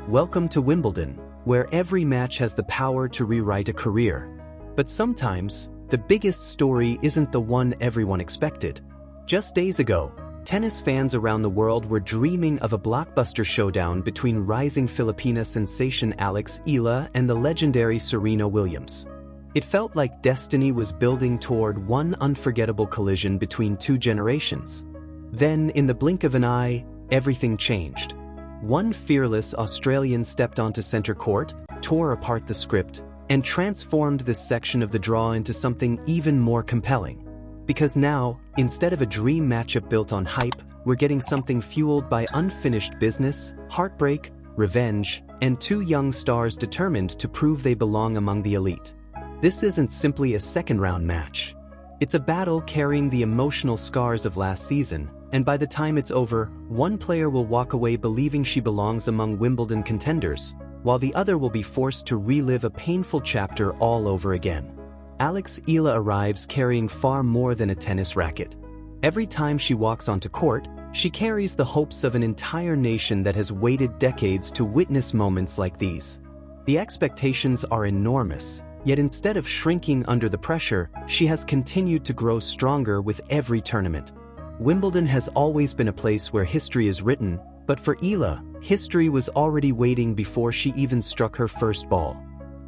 Welcome to Wimbledon, where every match has the power to rewrite a career. But sometimes, the biggest story isn't the one everyone expected. Just days ago, tennis fans around the world were dreaming of a blockbuster showdown between rising Filipina sensation Alex Eala and the legendary Serena Williams. It felt like destiny was building toward one unforgettable collision between two generations. Then, in the blink of an eye, everything changed. One fearless Australian stepped onto center court, tore apart the script, and transformed this section of the draw into something even more compelling. Because now, instead of a dream matchup built on hype, we're getting something fueled by unfinished business, heartbreak, revenge, and two young stars determined to prove they belong among the elite. This isn't simply a second-round match. It's a battle carrying the emotional scars of last season, and by the time it's over, one player will walk away believing she belongs among Wimbledon contenders, while the other will be forced to relive a painful chapter all over again. Alex Eala arrives carrying far more than a tennis racket. Every time she walks onto court, she carries the hopes of an entire nation that has waited decades to witness moments like these. The expectations are enormous, yet instead of shrinking under the pressure, she has continued to grow stronger with every tournament. Wimbledon has always been a place where history is written, but for Eala, history was already waiting before she even struck her first ball.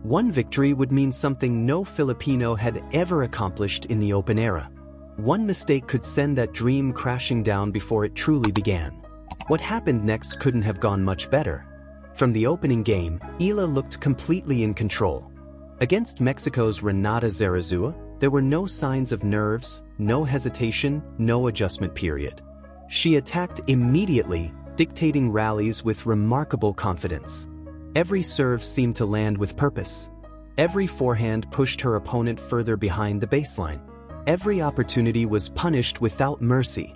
One victory would mean something no Filipino had ever accomplished in the Open era. One mistake could send that dream crashing down before it truly began. What happened next couldn't have gone much better. From the opening game, Eala looked completely in control. Against Mexico's Renata Zarazua, there were no signs of nerves, no hesitation, no adjustment period. She attacked immediately, dictating rallies with remarkable confidence. Every serve seemed to land with purpose. Every forehand pushed her opponent further behind the baseline. Every opportunity was punished without mercy.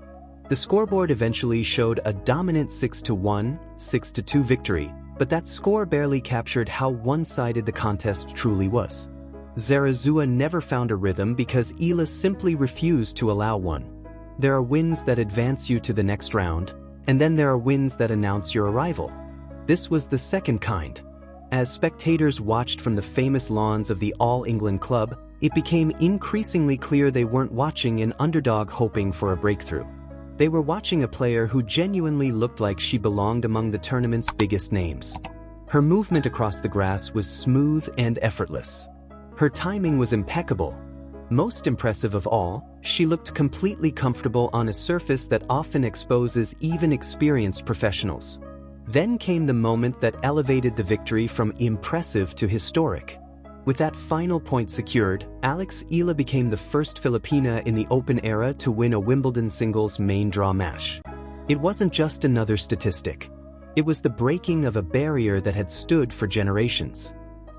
The scoreboard eventually showed a dominant 6-1, 6-2 victory, but that score barely captured how one-sided the contest truly was. Zarazua never found a rhythm because Eala simply refused to allow one. There are wins that advance you to the next round, and then there are wins that announce your arrival. This was the second kind. As spectators watched from the famous lawns of the All England Club, it became increasingly clear they weren't watching an underdog hoping for a breakthrough. They were watching a player who genuinely looked like she belonged among the tournament's biggest names. Her movement across the grass was smooth and effortless. Her timing was impeccable. Most impressive of all, she looked completely comfortable on a surface that often exposes even experienced professionals. Then came the moment that elevated the victory from impressive to historic. With that final point secured, Alex Eala became the first Filipina in the Open era to win a Wimbledon singles main draw match. It wasn't just another statistic. It was the breaking of a barrier that had stood for generations.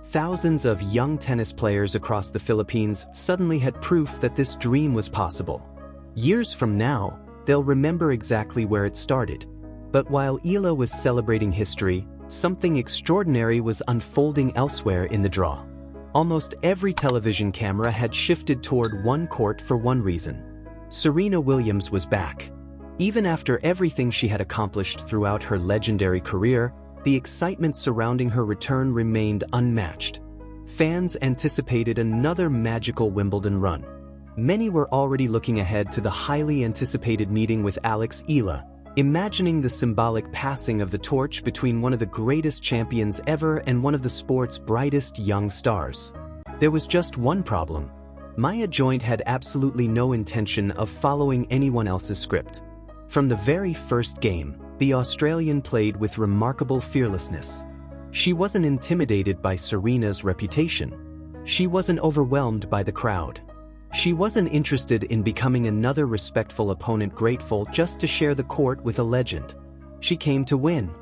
Thousands of young tennis players across the Philippines suddenly had proof that this dream was possible. Years from now, they'll remember exactly where it started. But while Eala was celebrating history, something extraordinary was unfolding elsewhere in the draw. Almost every television camera had shifted toward one court for one reason. Serena Williams was back. Even after everything she had accomplished throughout her legendary career, the excitement surrounding her return remained unmatched. Fans anticipated another magical Wimbledon run. Many were already looking ahead to the highly anticipated meeting with Alex Eala, imagining the symbolic passing of the torch between one of the greatest champions ever and one of the sport's brightest young stars. There was just one problem. Maya Joint had absolutely no intention of following anyone else's script. From the very first game, the Australian played with remarkable fearlessness. She wasn't intimidated by Serena's reputation. She wasn't overwhelmed by the crowd. She wasn't interested in becoming another respectful opponent grateful just to share the court with a legend. She came to win.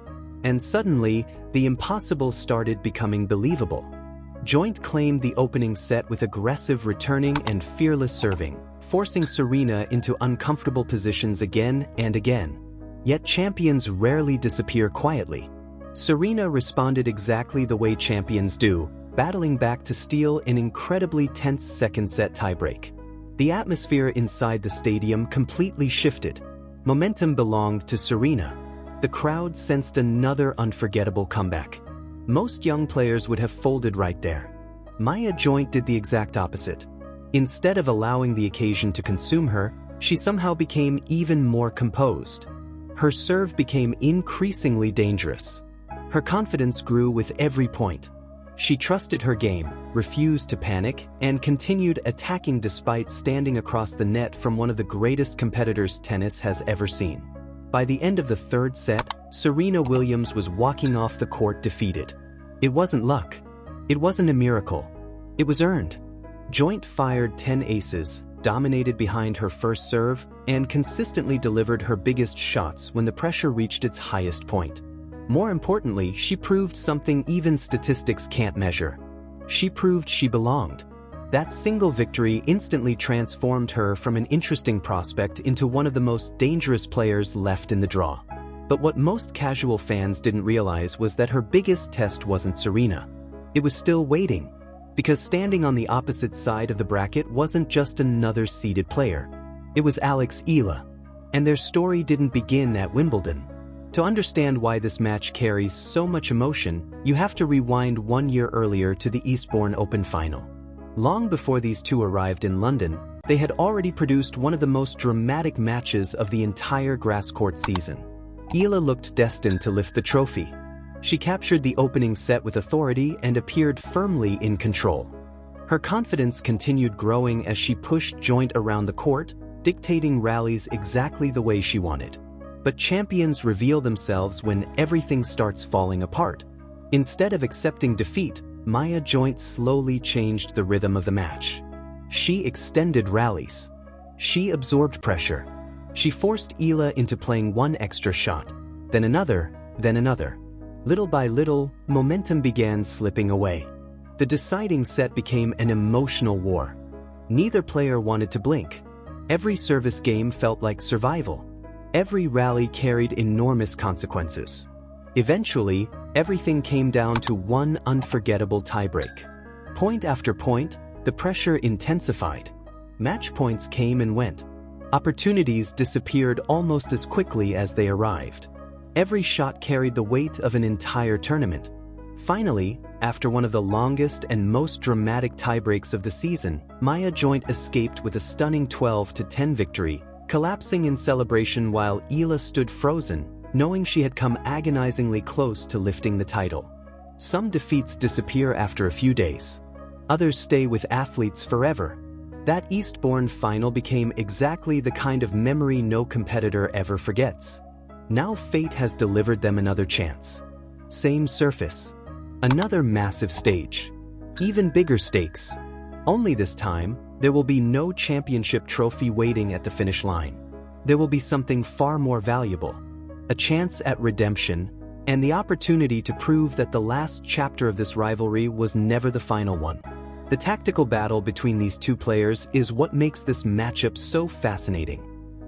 And suddenly, the impossible started becoming believable. Joint claimed the opening set with aggressive returning and fearless serving, forcing Serena into uncomfortable positions again and again. Yet champions rarely disappear quietly. Serena responded exactly the way champions do, battling back to steal an incredibly tense second-set tiebreak. The atmosphere inside the stadium completely shifted. Momentum belonged to Serena. the crowd sensed another unforgettable comeback. Most young players would have folded right there. Maya Joint did the exact opposite. Instead of allowing the occasion to consume her, she somehow became even more composed. Her serve became increasingly dangerous. Her confidence grew with every point. She trusted her game, refused to panic, and continued attacking despite standing across the net from one of the greatest competitors tennis has ever seen. By the end of the third set, Serena Williams was walking off the court defeated. It wasn't luck. It wasn't a miracle. It was earned. Joint fired 10 aces, dominated behind her first serve, and consistently delivered her biggest shots when the pressure reached its highest point. More importantly, she proved something even statistics can't measure. She proved she belonged. That single victory instantly transformed her from an interesting prospect into one of the most dangerous players left in the draw. But what most casual fans didn't realize was that her biggest test wasn't Serena. It was still waiting. Because standing on the opposite side of the bracket wasn't just another seeded player. It was Alex Eala. And their story didn't begin at Wimbledon. To understand why this match carries so much emotion, you have to rewind 1 year earlier to the Eastbourne Open final. Long before these two arrived in London, they had already produced one of the most dramatic matches of the entire grass court season. Eala looked destined to lift the trophy. She captured the opening set with authority and appeared firmly in control. Her confidence continued growing as she pushed Joint around the court, dictating rallies exactly the way she wanted. But champions reveal themselves when everything starts falling apart. Instead of accepting defeat, Maya Joint slowly changed the rhythm of the match. She extended rallies. She absorbed pressure. She forced Eala into playing one extra shot, then another, then another. Little by little, momentum began slipping away. The deciding set became an emotional war. Neither player wanted to blink. Every service game felt like survival. Every rally carried enormous consequences. Eventually, everything came down to one unforgettable tiebreak. Point after point, the pressure intensified. Match points came and went. Opportunities disappeared almost as quickly as they arrived. Every shot carried the weight of an entire tournament. Finally, after one of the longest and most dramatic tiebreaks of the season, Maya Joint escaped with a stunning 12-10 victory, collapsing in celebration while Eala stood frozen, knowing she had come agonizingly close to lifting the title. Some defeats disappear after a few days. Others stay with athletes forever. That Eastbourne final became exactly the kind of memory no competitor ever forgets. Now fate has delivered them another chance. Same surface. Another massive stage. Even bigger stakes. Only this time, there will be no championship trophy waiting at the finish line. There will be something far more valuable. A chance at redemption, and the opportunity to prove that the last chapter of this rivalry was never the final one. The tactical battle between these two players is what makes this matchup so fascinating.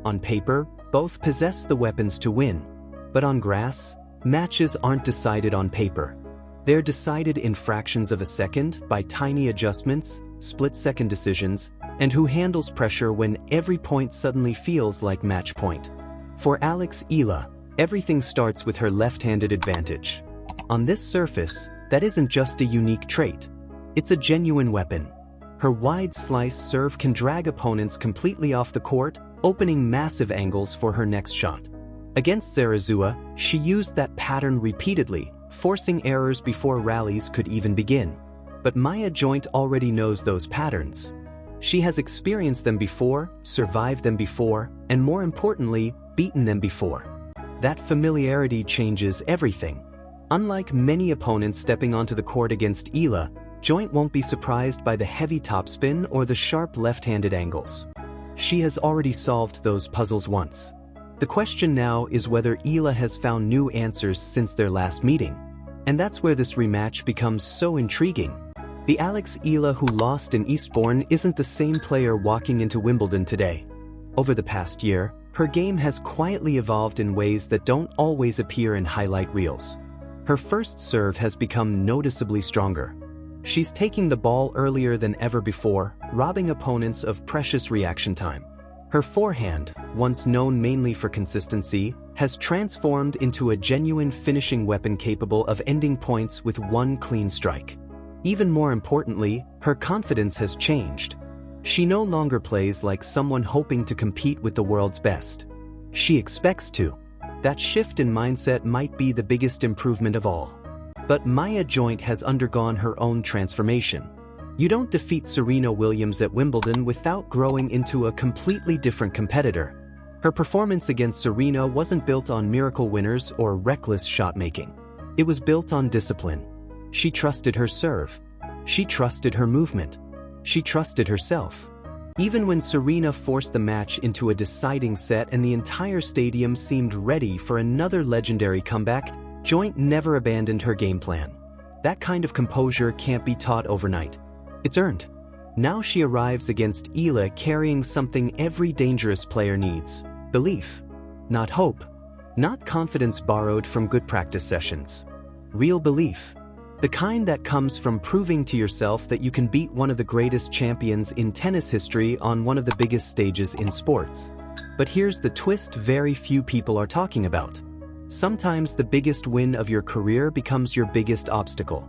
On paper, both possess the weapons to win. But on grass, matches aren't decided on paper. They're decided in fractions of a second by tiny adjustments, split-second decisions, and who handles pressure when every point suddenly feels like match point. For Alex Eala, everything starts with her left-handed advantage. On this surface, that isn't just a unique trait. It's a genuine weapon. Her wide slice serve can drag opponents completely off the court, opening massive angles for her next shot. Against Zarazua, she used that pattern repeatedly, forcing errors before rallies could even begin. But Maya Joint already knows those patterns. She has experienced them before, survived them before, and more importantly, beaten them before. That familiarity changes everything. Unlike many opponents stepping onto the court against Eala, Joint won't be surprised by the heavy topspin or the sharp left-handed angles. She has already solved those puzzles once. The question now is whether Eala has found new answers since their last meeting. And that's where this rematch becomes so intriguing. The Alex Eala who lost in Eastbourne isn't the same player walking into Wimbledon today. Over the past year, her game has quietly evolved in ways that don't always appear in highlight reels. Her first serve has become noticeably stronger. She's taking the ball earlier than ever before, robbing opponents of precious reaction time. Her forehand, once known mainly for consistency, has transformed into a genuine finishing weapon capable of ending points with one clean strike. Even more importantly, her confidence has changed. She no longer plays like someone hoping to compete with the world's best. She expects to. That shift in mindset might be the biggest improvement of all. But Maya Joint has undergone her own transformation. You don't defeat Serena Williams at Wimbledon without growing into a completely different competitor. Her performance against Serena wasn't built on miracle winners or reckless shot-making. It was built on discipline. She trusted her serve. She trusted her movement. She trusted herself. Even when Serena forced the match into a deciding set and the entire stadium seemed ready for another legendary comeback, Joint never abandoned her game plan. That kind of composure can't be taught overnight. It's earned. Now she arrives against Eala carrying something every dangerous player needs: belief. Not hope. Not confidence borrowed from good practice sessions. Real belief. The kind that comes from proving to yourself that you can beat one of the greatest champions in tennis history on one of the biggest stages in sports. But here's the twist very few people are talking about. Sometimes the biggest win of your career becomes your biggest obstacle.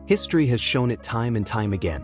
History has shown it time and time again.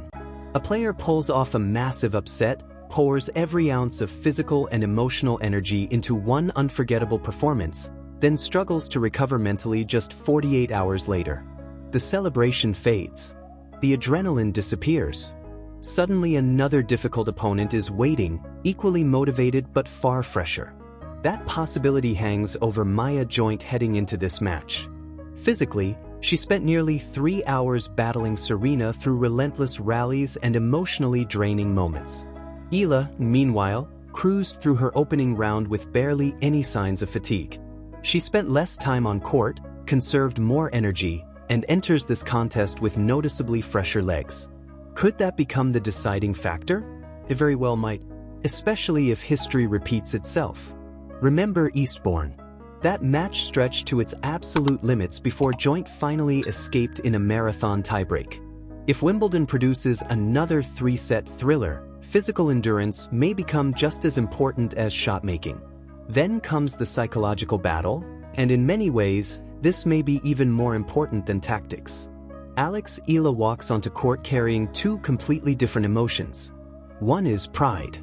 A player pulls off a massive upset, pours every ounce of physical and emotional energy into one unforgettable performance, then struggles to recover mentally just 48 hours later. The celebration fades. The adrenaline disappears. Suddenly another difficult opponent is waiting, equally motivated but far fresher. That possibility hangs over Maya Joint heading into this match. Physically, she spent nearly 3 hours battling Serena through relentless rallies and emotionally draining moments. Eala, meanwhile, cruised through her opening round with barely any signs of fatigue. She spent less time on court, conserved more energy, and enters this contest with noticeably fresher legs. Could that become the deciding factor? It very well might, especially if history repeats itself. Remember Eastbourne. That match stretched to its absolute limits before Joint finally escaped in a marathon tiebreak. If Wimbledon produces another 3-set thriller, physical endurance may become just as important as shot-making. Then comes the psychological battle, and in many ways, this may be even more important than tactics. Alex Eala walks onto court carrying two completely different emotions. One is pride.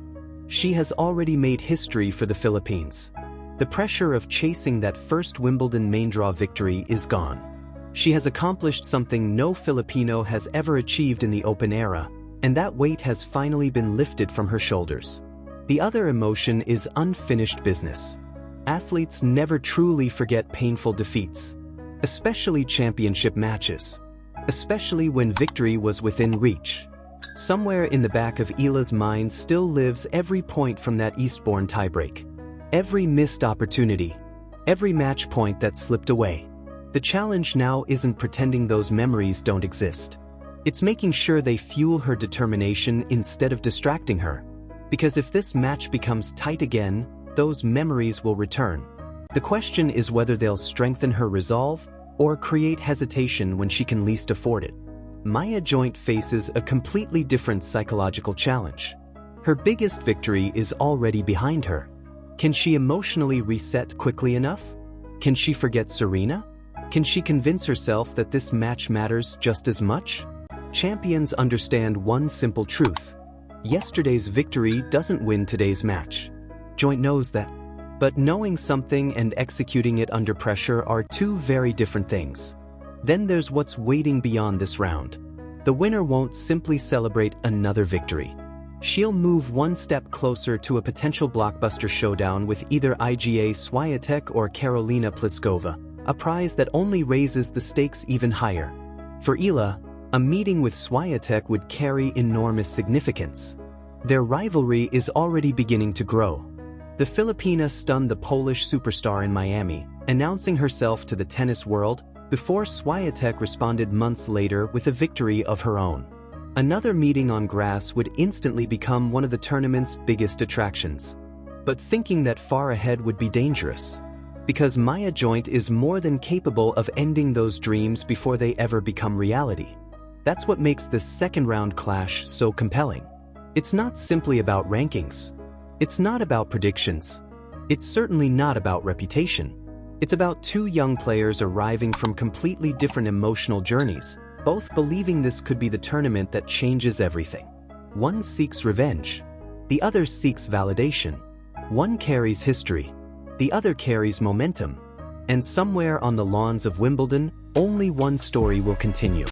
She has already made history for the Philippines. The pressure of chasing that first Wimbledon main draw victory is gone. She has accomplished something no Filipino has ever achieved in the Open era, and that weight has finally been lifted from her shoulders. The other emotion is unfinished business. Athletes never truly forget painful defeats, especially championship matches, especially when victory was within reach. Somewhere in the back of Eala's mind still lives every point from that Eastbourne tiebreak. Every missed opportunity, every match point that slipped away. The challenge now isn't pretending those memories don't exist. It's making sure they fuel her determination instead of distracting her. Because if this match becomes tight again, those memories will return. The question is whether they'll strengthen her resolve or create hesitation when she can least afford it. Maya Joint faces a completely different psychological challenge. Her biggest victory is already behind her. Can she emotionally reset quickly enough? Can she forget Serena? Can she convince herself that this match matters just as much? Champions understand one simple truth. Yesterday's victory doesn't win today's match. Joint knows that. But knowing something and executing it under pressure are two very different things. Then there's what's waiting beyond this round. The winner won't simply celebrate another victory. She'll move one step closer to a potential blockbuster showdown with either Iga Swiatek or Karolina Pliskova, a prize that only raises the stakes even higher. For Eala, a meeting with Swiatek would carry enormous significance. Their rivalry is already beginning to grow. The Filipina stunned the Polish superstar in Miami, announcing herself to the tennis world, before Swiatek responded months later with a victory of her own. Another meeting on grass would instantly become one of the tournament's biggest attractions. But thinking that far ahead would be dangerous. Because Maya Joint is more than capable of ending those dreams before they ever become reality. That's what makes this second-round clash so compelling. It's not simply about rankings. It's not about predictions. It's certainly not about reputation. It's about two young players arriving from completely different emotional journeys, both believing this could be the tournament that changes everything. One seeks revenge. The other seeks validation. One carries history. The other carries momentum. And somewhere on the lawns of Wimbledon, only one story will continue.